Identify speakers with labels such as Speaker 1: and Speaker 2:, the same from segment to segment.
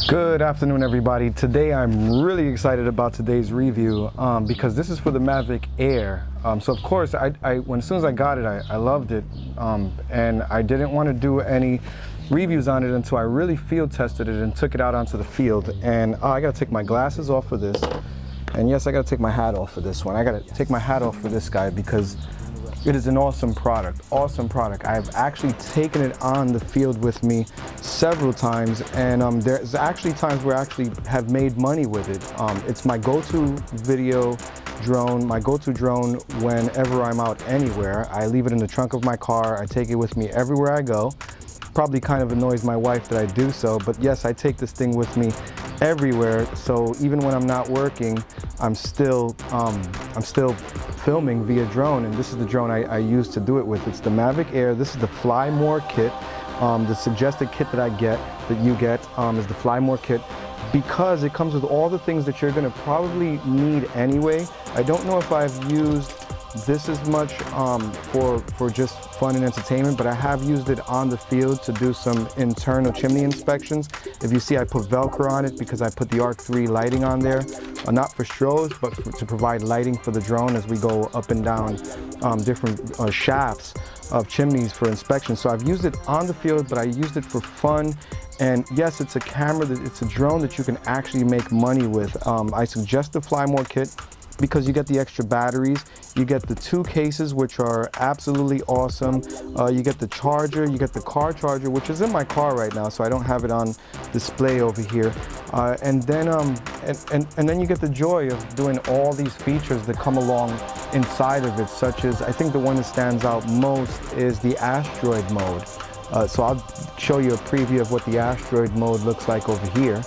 Speaker 1: Good afternoon, everybody. Today I'm really excited about today's review because this is for the Mavic Air. So of course, as soon as I got it, I loved it, and I didn't want to do any reviews on it until I really field tested it and took it out onto the field. And I gotta take my glasses off for this, and yes, I gotta take my hat off for this one. I gotta take my hat off for this guy because it is an awesome product, awesome product. I've actually taken it on the field with me several times, and there's actually times where I actually have made money with it. It's my go-to video drone, my go-to drone whenever I'm out anywhere. I leave it in the trunk of my car. I take it with me everywhere I go. Probably kind of annoys my wife that I do so, but yes, I take this thing with me everywhere. So even when I'm not working, I'm still filming via drone, and this is the drone I use to do it with. It's the Mavic Air. This is the Fly More kit. The suggested kit that you get is the Fly More kit, because it comes with all the things that you're going to probably need anyway. I don't know if I've used this as much for just fun and entertainment, but I have used it on the field to do some internal chimney inspections. If you see, I put Velcro on it because I put the Arc 3 lighting on there, not for strobes, but to provide lighting for the drone as we go up and down different shafts of chimneys for inspection. So I've used it on the field, but I used it for fun. And yes, it's a camera, it's a drone that you can actually make money with. I suggest the Fly More kit because you get the extra batteries, you get the 2 cases, which are absolutely awesome. You get the charger, you get the car charger, which is in my car right now, so I don't have it on display over here. And then you get the joy of doing all these features that come along inside of it, such as, I think the one that stands out most is the asteroid mode. So I'll show you a preview of what the asteroid mode looks like over here.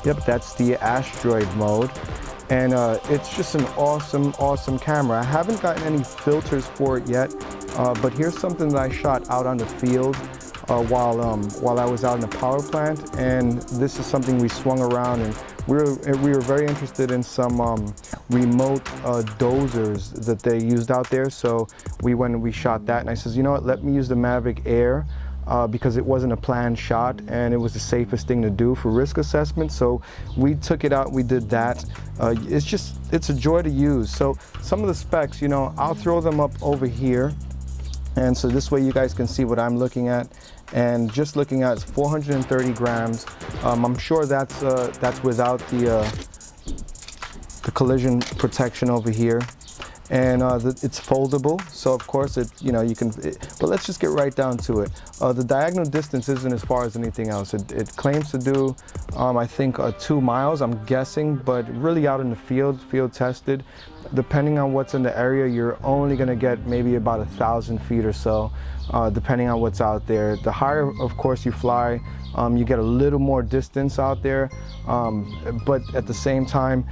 Speaker 1: Yep, that's the asteroid mode. And it's just an awesome, awesome camera. I haven't gotten any filters for it yet, but here's something that I shot out on the field while I was out in the power plant. And this is something we swung around, and we were very interested in some remote dozers that they used out there. So we went and we shot that, and I says, you know what, let me use the Mavic Air. Because it wasn't a planned shot and it was the safest thing to do for risk assessment. So we took it out, we did that. It's a joy to use. So some of the specs, you know, I'll throw them up over here. And so this way you guys can see what I'm looking at. And just looking at, it's 430 grams. I'm sure that's without the collision protection over here. And it's foldable, so of course you can. But let's just get right down to it. The diagonal distance isn't as far as anything else. It claims to do, I think, 2 miles. I'm guessing, but really out in the field tested. Depending on what's in the area, you're only going to get maybe about 1,000 feet or so, depending on what's out there. The higher, of course, you fly, you get a little more distance out there, but at the same time,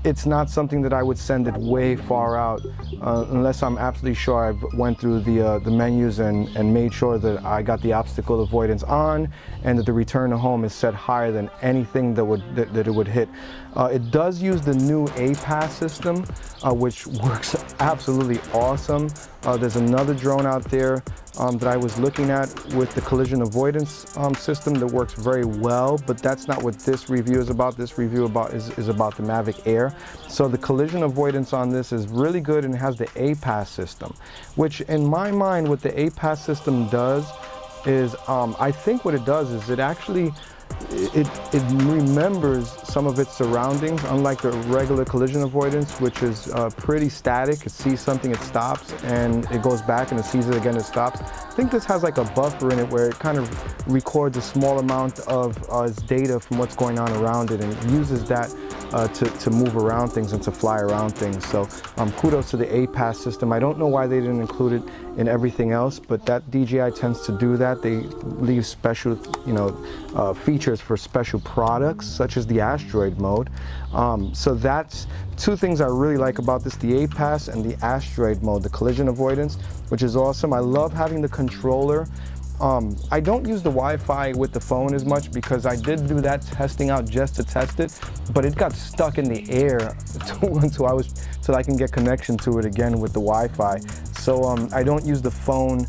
Speaker 1: it's not something that I would send it way far out unless I'm absolutely sure I've went through the menus and made sure that I got the obstacle avoidance on and that the return to home is set higher than anything that it would hit. It does use the new APAS system, which works absolutely awesome. There's another drone out there that I was looking at with the collision avoidance system that works very well, but that's not what this review is about. This review is about the Mavic Air. So the collision avoidance on this is really good, and it has the APAS system, which in my mind what the APAS system does is, I think what it does is it actually it remembers some of its surroundings, unlike the regular collision avoidance, which is pretty static. It sees something, it stops, and it goes back, and it sees it again, it stops. I think this has like a buffer in it where it kind of records a small amount of its data from what's going on around it, and it uses that to move around things and to fly around things. So kudos to the APAS system. I don't know why they didn't include it in everything else, but that DJI tends to do that. They leave special, features for special products, such as the asteroid mode. So that's 2 things I really like about this, the APAS and the asteroid mode, the collision avoidance, which is awesome. I love having the controller. I don't use the Wi-Fi with the phone as much because I did do that testing out just to test it, but it got stuck in the air until I can get connection to it again with the Wi-Fi. So I don't use the phone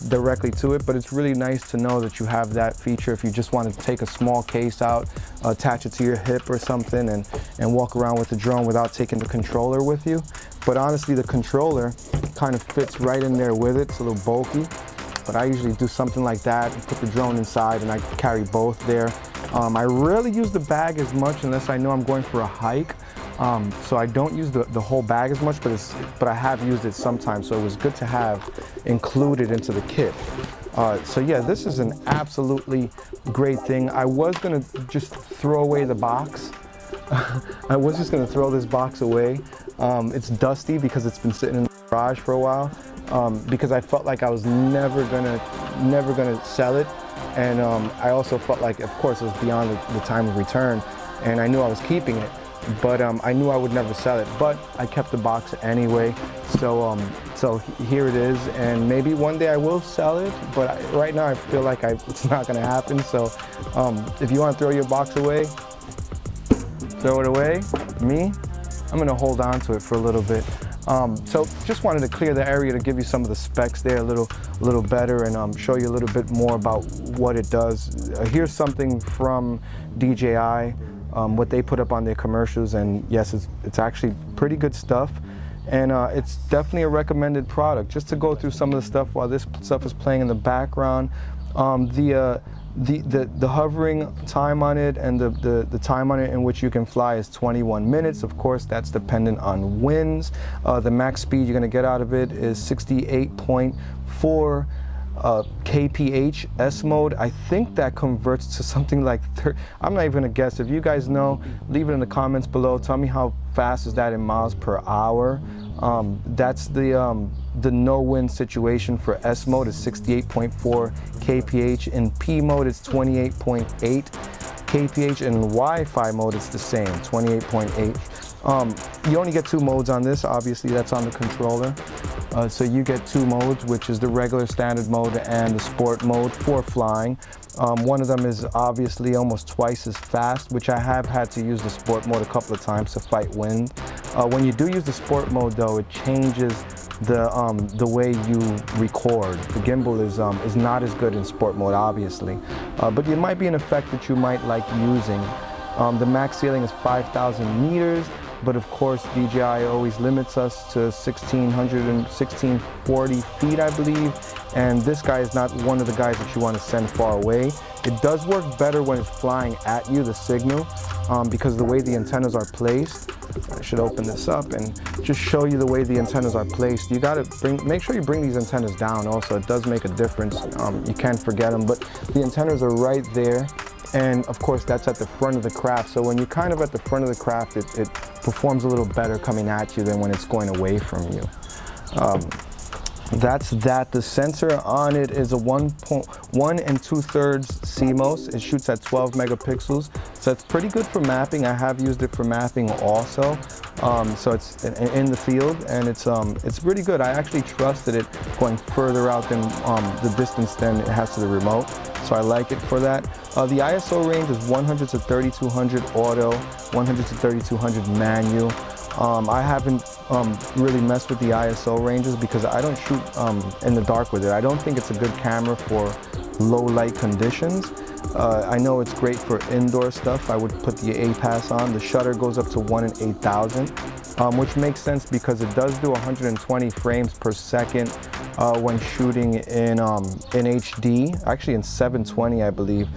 Speaker 1: directly to it, but it's really nice to know that you have that feature if you just want to take a small case out, attach it to your hip or something, and walk around with the drone without taking the controller with you. But honestly, the controller kind of fits right in there with it. It's a little bulky, but I usually do something like that and put the drone inside, and I carry both there. I rarely use the bag as much unless I know I'm going for a hike. So I don't use the whole bag as much, but I have used it sometimes, so it was good to have included into the kit. So yeah, this is an absolutely great thing. I was gonna just throw away the box. I was just gonna throw this box away. It's dusty because it's been sitting in the garage for a while, because I felt like I was never gonna sell it. And I also felt like, of course, it was beyond the time of return, and I knew I was keeping it. But I knew I would never sell it, but I kept the box anyway. So here it is, and maybe one day I will sell it, but right now I feel like it's not gonna happen. So if you want to throw your box away, throw it away. Me, I'm gonna hold on to it for a little bit. So just wanted to clear the area to give you some of the specs there a little better, and show you a little bit more about what it does. Here's something from DJI. What they put up on their commercials, and yes, it's actually pretty good stuff, and it's definitely a recommended product. Just to go through some of the stuff while this stuff is playing in the background, the hovering time on it and the time on it in which you can fly is 21 minutes. Of course, that's dependent on winds. The max speed you're going to get out of it is 68.4 kph S mode. I think that converts to something like I'm not even gonna guess. If you guys know, leave it in the comments below. Tell me how fast is that in miles per hour. That's the no wind situation for S mode is 68.4 kph. In P mode it's 28.8 kph. In Wi-Fi mode it's the same, 28.8. You only get two modes on this. Obviously, that's on the controller. So you get two modes, which is the regular standard mode and the sport mode for flying. One of them is obviously almost twice as fast, which I have had to use the sport mode a couple of times to fight wind. When you do use the sport mode, though, it changes the way you record. The gimbal is not as good in sport mode, obviously, but it might be an effect that you might like using. The max ceiling is 5,000 meters. But of course, DJI always limits us to 1,640 feet, I believe. And this guy is not one of the guys that you want to send far away. It does work better when it's flying at you, the signal, because the way the antennas are placed. I should open this up and just show you the way the antennas are placed. You gotta make sure you bring these antennas down also. It does make a difference. You can't forget them, but the antennas are right there. And of course, that's at the front of the craft. So when you're kind of at the front of the craft, it performs a little better coming at you than when it's going away from you. That's that. The sensor on it is a 1 2/3 CMOS. It shoots at 12 megapixels. So it's pretty good for mapping. I have used it for mapping also. So it's in the field, and it's really good. I actually trusted it going further out than the distance than it has to the remote. So I like it for that. The ISO range is 100 to 3200 auto, 100 to 3200 manual. I haven't really messed with the ISO ranges because I don't shoot in the dark with it. I don't think it's a good camera for low light conditions. I know it's great for indoor stuff. I would put the APAS on. The shutter goes up to 1 in 8,000, which makes sense because it does do 120 frames per second when shooting in HD, actually in 720, I believe.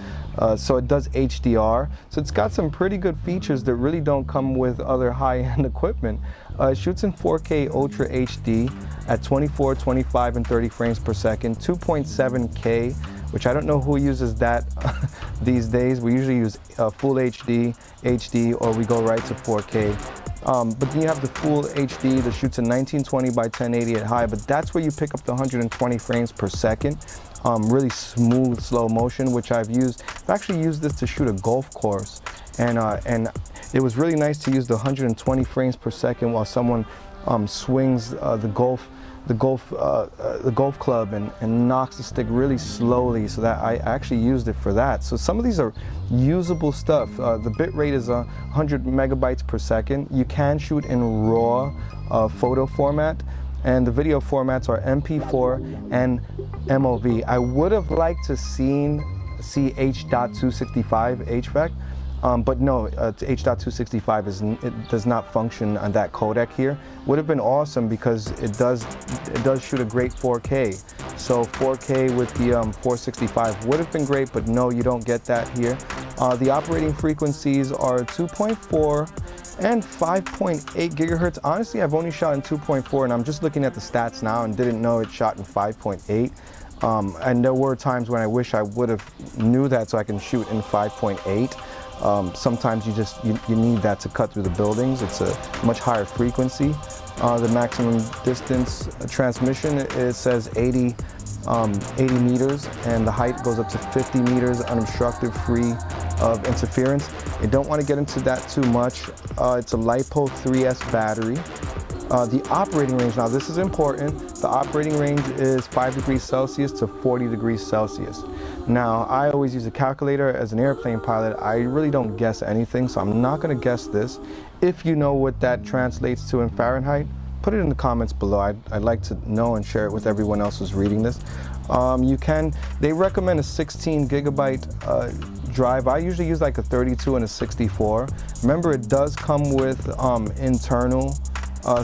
Speaker 1: So it does HDR. So it's got some pretty good features that really don't come with other high-end equipment. It shoots in 4K Ultra HD at 24, 25, and 30 frames per second, 2.7K, which I don't know who uses that these days. We usually use full HD, or we go right to 4K. But then you have the full HD that shoots in 1920 by 1080 at high, but that's where you pick up the 120 frames per second. Really smooth slow motion, which I've used. I've actually used this to shoot a golf course, and it was really nice to use the 120 frames per second while someone swings the golf club and knocks the stick really slowly, so that I actually used it for that. So some of these are usable stuff. The bit rate is 100 megabytes per second. You can shoot in RAW photo format. and the video formats are MP4 and MOV. I would have liked to see H.265 HVAC, but no, H.265 it does not function on that codec here. Would have been awesome because it does shoot a great 4K. So 4K with the 465 would have been great, but no, you don't get that here. The operating frequencies are 2.4 and 5.8 gigahertz. Honestly, I've only shot in 2.4, and I'm just looking at the stats now and didn't know it shot in 5.8. And there were times when I wish I would have knew that so I can shoot in 5.8. Sometimes you need that to cut through the buildings. It's a much higher frequency. The maximum distance transmission, it says 80 meters, and the height goes up to 50 meters unobstructed, free of interference. I don't want to get into that too much. It's a LiPo 3S battery. The operating range, now this is important, the operating range is 5 degrees Celsius to 40 degrees Celsius. Now, I always use a calculator as an airplane pilot. I really don't guess anything, so I'm not going to guess this. If you know what that translates to in Fahrenheit, put it in the comments below. I'd like to know and share it with everyone else who's reading this. They recommend a 16 gigabyte drive. I usually use like a 32 and a 64. Remember, it does come with internal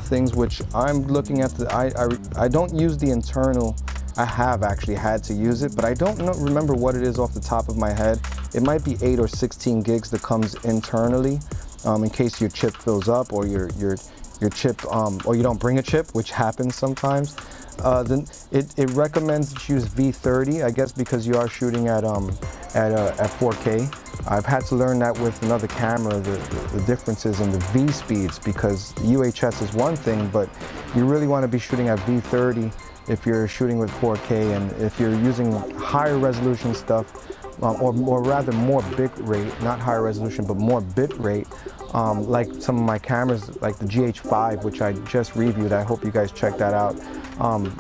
Speaker 1: things, which I'm looking at. I don't use the internal. I have actually had to use it, but I don't remember what it is off the top of my head. It might be 8 or 16 gigs that comes internally, in case your chip fills up, or your chip, or you don't bring a chip, which happens sometimes. Then it recommends that you use V30, I guess, because you are shooting at 4K. I've had to learn that with another camera, the differences in the V speeds, because UHS is one thing, but you really want to be shooting at V30 if you're shooting with 4K, and if you're using higher resolution stuff, or rather more bit rate, not higher resolution, but more bit rate, like some of my cameras, like the GH5, which I just reviewed. I hope you guys check that out.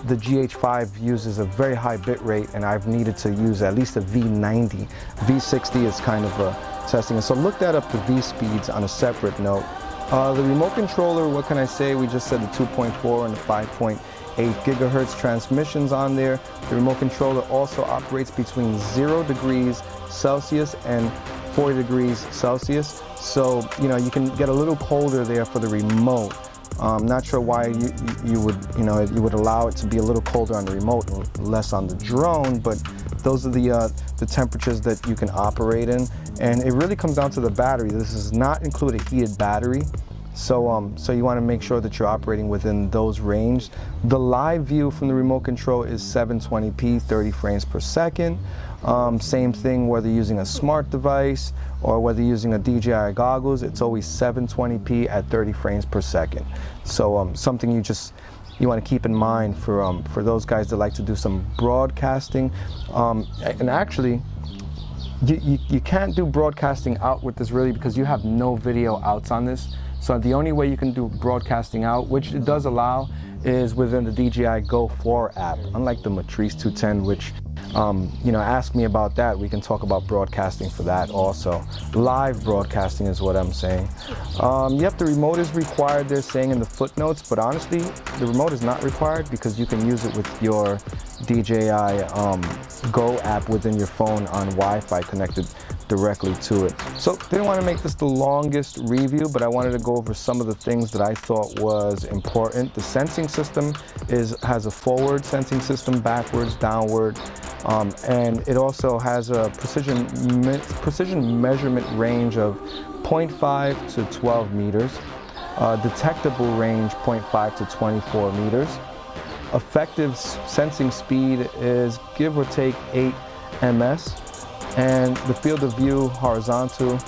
Speaker 1: The GH5 uses a very high bit rate, and I've needed to use at least a V90. V60 is kind of testing. So look that up, the V speeds, on a separate note. The remote controller, what can I say? We just said the 2.4 and the 5.8 gigahertz transmissions on there. The remote controller also operates between 0 degrees Celsius and 40 degrees Celsius. So, you can get a little colder there for the remote. Not sure why you would allow it to be a little colder on the remote and less on the drone, but those are the temperatures that you can operate in. And it really comes down to the battery. This does not include a heated battery. So you want to make sure that you're operating within those range. The live view from the remote control is 720p, 30 frames per second. Same thing whether you're using a smart device or whether you're using a DJI goggles, it's always 720p at 30 frames per second. So something you want to keep in mind for those guys that like to do some broadcasting. And actually, you can't do broadcasting out with this really, because you have no video outs on this. So the only way you can do broadcasting out, which it does allow, is within the DJI Go 4 app, unlike the Matrice 210, which, ask me about that. We can talk about broadcasting for that also. Live broadcasting is what I'm saying. Yep, the remote is required, they're saying in the footnotes, but honestly, the remote is not required because you can use it with your DJI Go app within your phone on Wi-Fi connected directly to it. So didn't want to make this the longest review, but I wanted to go over some of the things that I thought was important. The sensing system has a forward sensing system, backwards, downward, and it also has a precision measurement range of 0.5 to 12 meters, detectable range 0.5 to 24 meters. Effective sensing speed is give or take 8 ms. And the field of view horizontal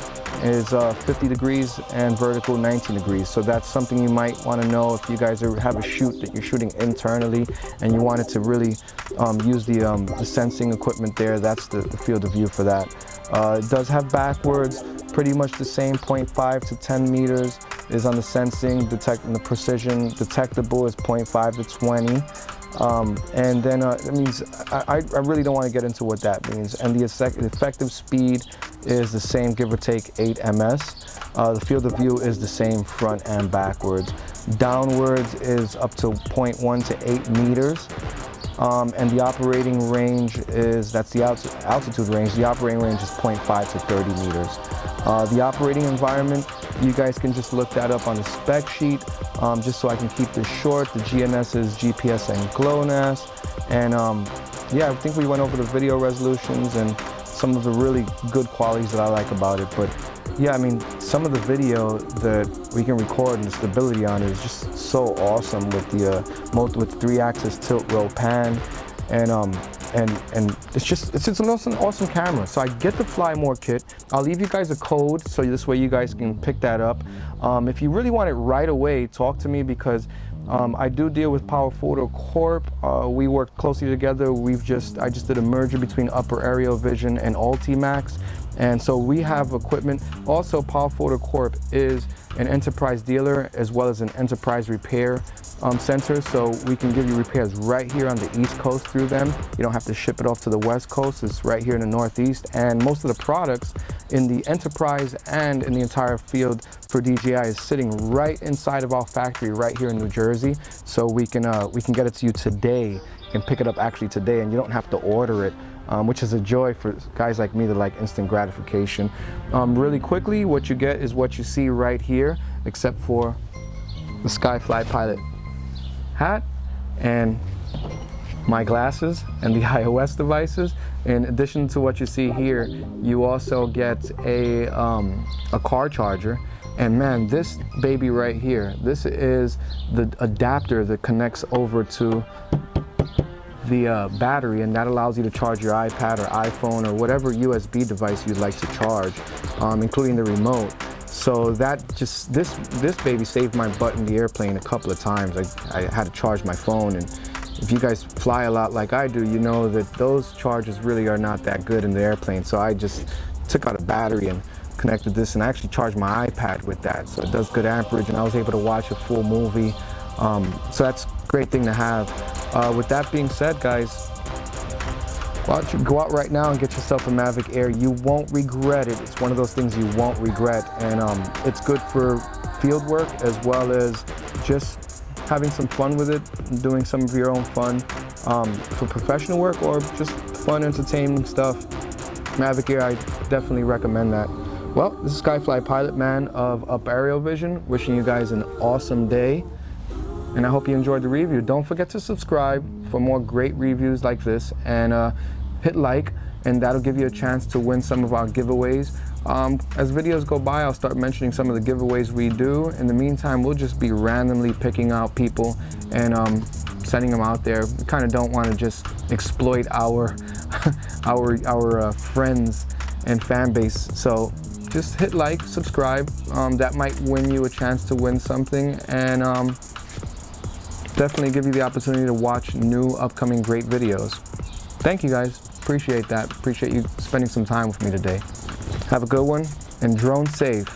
Speaker 1: is 50 degrees and vertical 19 degrees. So that's something you might want to know if you guys have a shoot that you're shooting internally and you wanted to really use the sensing equipment there. That's the field of view for that. It does have backwards, pretty much the same, 0.5 to 10 meters is on the sensing, the precision detectable is 0.5 to 20. And then that means I really don't want to get into what that means. And the effective speed is the same, give or take 8 ms. The field of view is the same front and backwards. Downwards is up to 0.1 to 8 meters. And the operating range is, that's the altitude range, the operating range is 0.5 to 30 meters. The operating environment, you guys can just look that up on the spec sheet, just so I can keep this short. The GNS is GPS and GLONASS. And yeah, I think we went over the video resolutions and some of the really good qualities that I like about it. But yeah, I mean, some of the video that we can record and the stability on it is just so awesome with the with 3-axis tilt roll pan, and it's an awesome camera. So I get the Fly More kit. I'll leave you guys a code so this way you guys can pick that up. If you really want it right away, talk to me, because I do deal with Power Photo Corp. We work closely together. I just did a merger between Upper Aerial Vision and Ultimax. And so we have equipment. Also, Power Photo Corp is an enterprise dealer as well as an enterprise repair center. So we can give you repairs right here on the East Coast through them. You don't have to ship it off to the West Coast. It's right here in the Northeast. And most of the products in the enterprise and in the entire field for DJI is sitting right inside of our factory right here in New Jersey. So we can get it to you today. You can pick it up actually today, and you don't have to order it. Which is a joy for guys like me that like instant gratification. Really quickly, what you get is what you see right here, except for the Skyfly Pilot hat and my glasses and the iOS devices. In addition to what you see here, you also get a car charger. And man, this baby right here, this is the adapter that connects over to the battery, and that allows you to charge your iPad or iPhone or whatever USB device you'd like to charge, including the remote. So that just, this baby saved my butt in the airplane a couple of times. I had to charge my phone, and if you guys fly a lot like I do, you know that those charges really are not that good in the airplane. So I just took out a battery and connected this, and I actually charged my iPad with that. So it does good amperage, and I was able to watch a full movie. So that's a great thing to have. With that being said, guys, why don't you go out right now and get yourself a Mavic Air. You won't regret it. It's one of those things you won't regret, and it's good for field work as well as just having some fun with it, doing some of your own fun for professional work or just fun, entertaining stuff. Mavic Air, I definitely recommend that. Well, this is Skyfly Pilot Man of Up Aerial Vision, wishing you guys an awesome day. And I hope you enjoyed the review. Don't forget to subscribe for more great reviews like this, and hit like, and that'll give you a chance to win some of our giveaways. As videos go by, I'll start mentioning some of the giveaways we do. In the meantime, we'll just be randomly picking out people and sending them out there. We kind of don't want to just exploit our our friends and fan base. So just hit like, subscribe. That might win you a chance to win something, and definitely give you the opportunity to watch new upcoming great videos. Thank you guys, appreciate that. Appreciate you spending some time with me today. Have a good one, and drone safe.